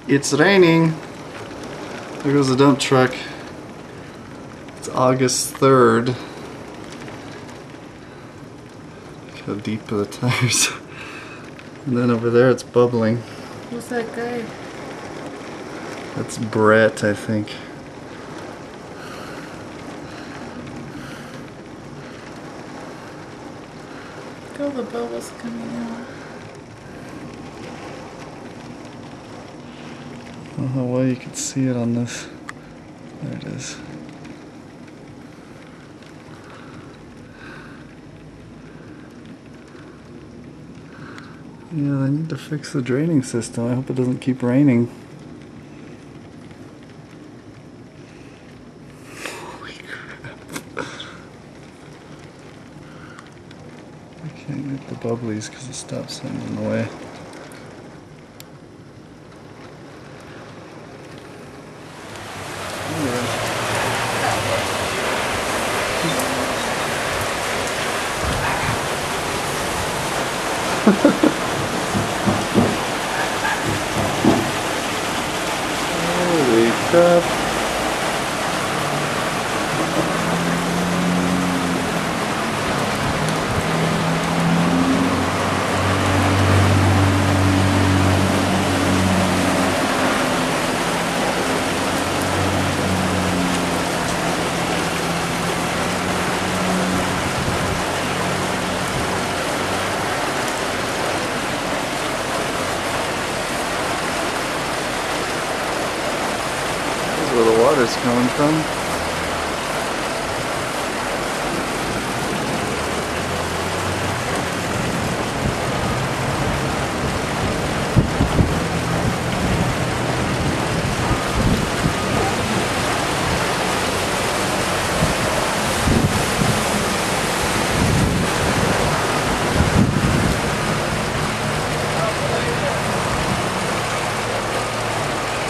It's raining. There goes the dump truck. It's August 3rd. Look how deep are the tires. And then over there it's bubbling. Who's that guy? That's Brett, I think. Look at all the bubbles coming out. I don't know why you can see it on this. There it is. Yeah, they need to fix the draining system. I hope it doesn't keep raining. Holy crap. I can't get the bubblies because the stop sign's in the way. Holy crap. Where the water's coming from.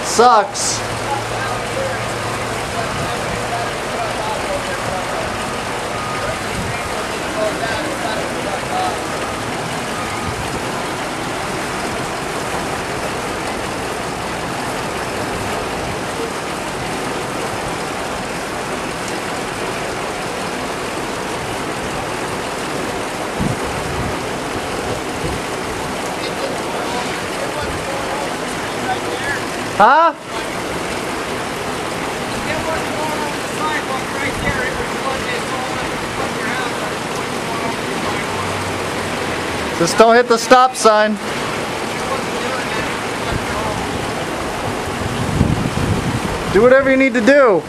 Sucks. Huh? Just don't hit the stop sign. Do whatever you need to do.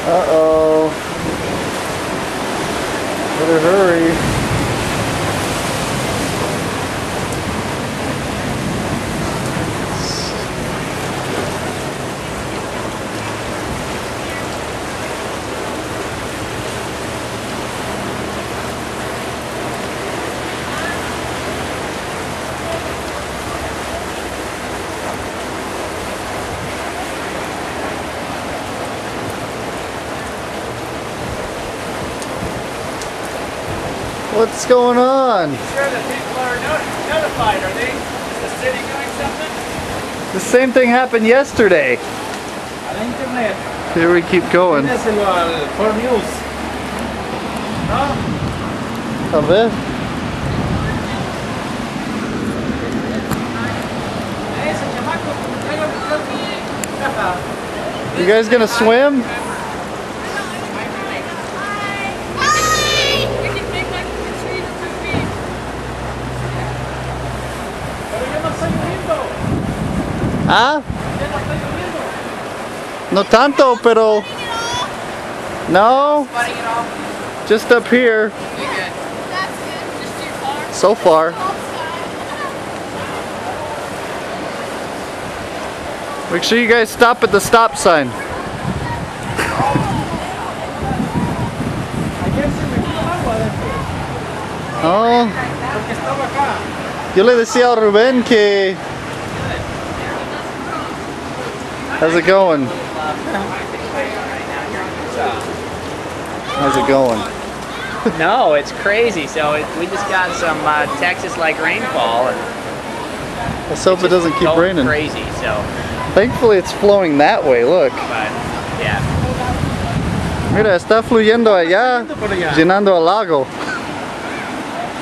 Uh-oh. Better hurry. What's going on? Sure that people are notified. Are they? Is the city doing something? The same thing happened yesterday. Al internet. Here we keep going. Míreselo al For News. ¿No? A ver. Ese chamaco, traigo You guys gonna swim? ¿Ah? No tanto, pero... No. Just up here. So far. Make sure you guys stop at the stop sign. Oh, Porque estaba acá. yo le decía a Rubén que... How's it going? How's it going? No, it's crazy. So we just got some Texas-like rainfall, and Let's hope it doesn't keep going raining. crazy. So, Thankfully it's flowing that way, look. but yeah, Mira, está fluyendo allá, llenando el lago.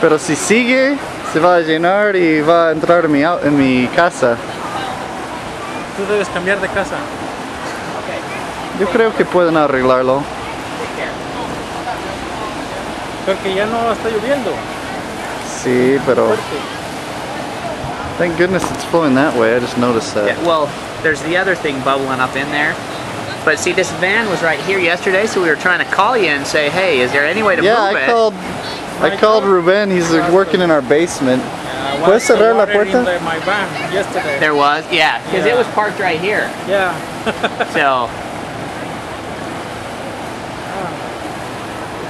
Pero si sigue, se va a llenar y va a entrar en mi casa. Tú debes cambiar de casa. Yo creo que pueden arreglarlo. Porque ya no está lloviendo. Sí, pero... Thank goodness it's flowing that way, I just noticed that. yeah. Well, there's the other thing bubbling up in there. But see, this van was right here yesterday, so we were trying to call you and say, hey, is there any way to move it? I called Ruben, he's working in our basement. ¿Puedes cerrar la puerta? My van yesterday. There was, yeah, because it was parked right here. Yeah. So,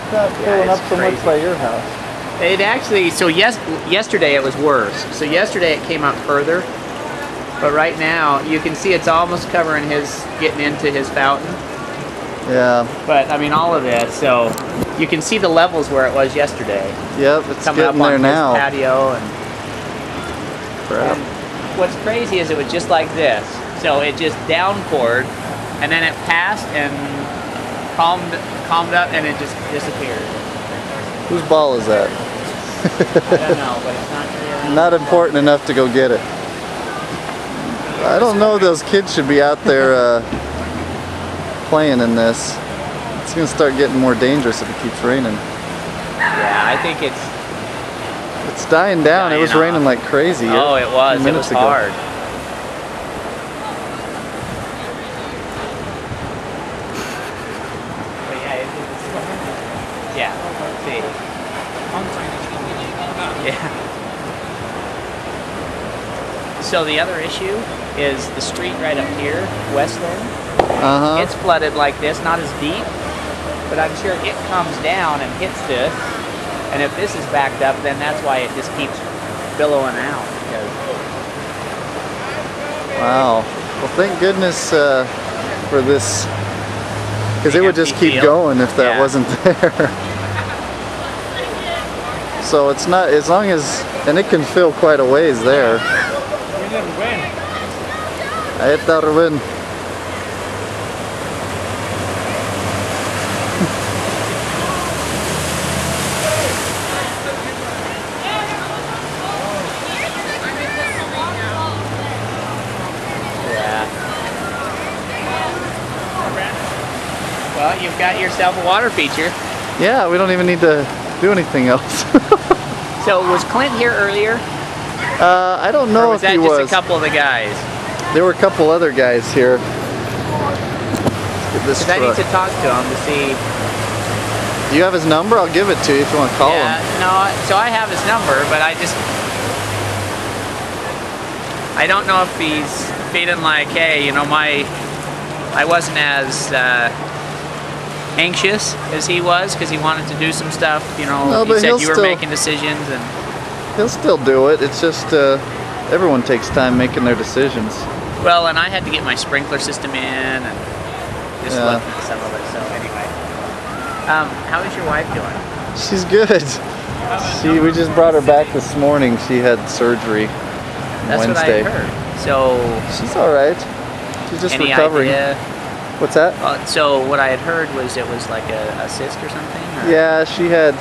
It's not filling up so much by your house. it actually, so yesterday it was worse. So yesterday it came up further. But right now, you can see it's almost covering getting into his fountain. Yeah. But I mean, all of this, so you can see the levels where it was yesterday. Yep, it's Coming up getting there on now. his patio. And Crap. what's crazy is it was just like this. So it just downpoured, and then it passed and calmed up, and it just disappeared. Whose ball is that? I don't know, but it's not really. Not important enough to go get it. I don't know, those kids should be out there playing in this. It's going to start getting more dangerous if it keeps raining. Yeah, I think it's. It's dying down. It was Dying raining off. like crazy. Oh, a it few was. It minutes was ago. hard. But yeah, let's see. Yeah. So the other issue is the street right up here, Westland. Uh-huh. It's flooded like this, not as deep, but I'm sure it comes down and hits this. And if this is backed up, then that's why it just keeps billowing out. Because Wow. Well, thank goodness for this, because it would just empty keep field. going if that Yeah. wasn't there. So it's not, as long as, and it can fill quite a ways there. Ahí está Rubén. yeah. Well, you've got yourself a water feature. Yeah, we don't even need to do anything else. So was Clint here earlier? I don't Or know was if that he just was. a couple of the guys? There were a couple other guys here. Let's get this Because I need truck. to talk to him to see. Do you have his number? I'll give it to you if you want to call him. No, so I have his number, but I don't know if he's feeling like, hey, you know, I wasn't as anxious as he was because he wanted to do some stuff, you know. No, he but said he'll you were still- making decisions, and He'll still do it. It's just everyone takes time making their decisions. well, and I had to get my sprinkler system in and just Yeah. looking at some of it. So anyway, how is your wife doing? She's good. We just brought her back this morning. She had surgery That's Wednesday. what I heard. So She's all right. She's just any recovering. idea? What's that? So what I had heard was it was like a cyst or something? Or? Yeah, she had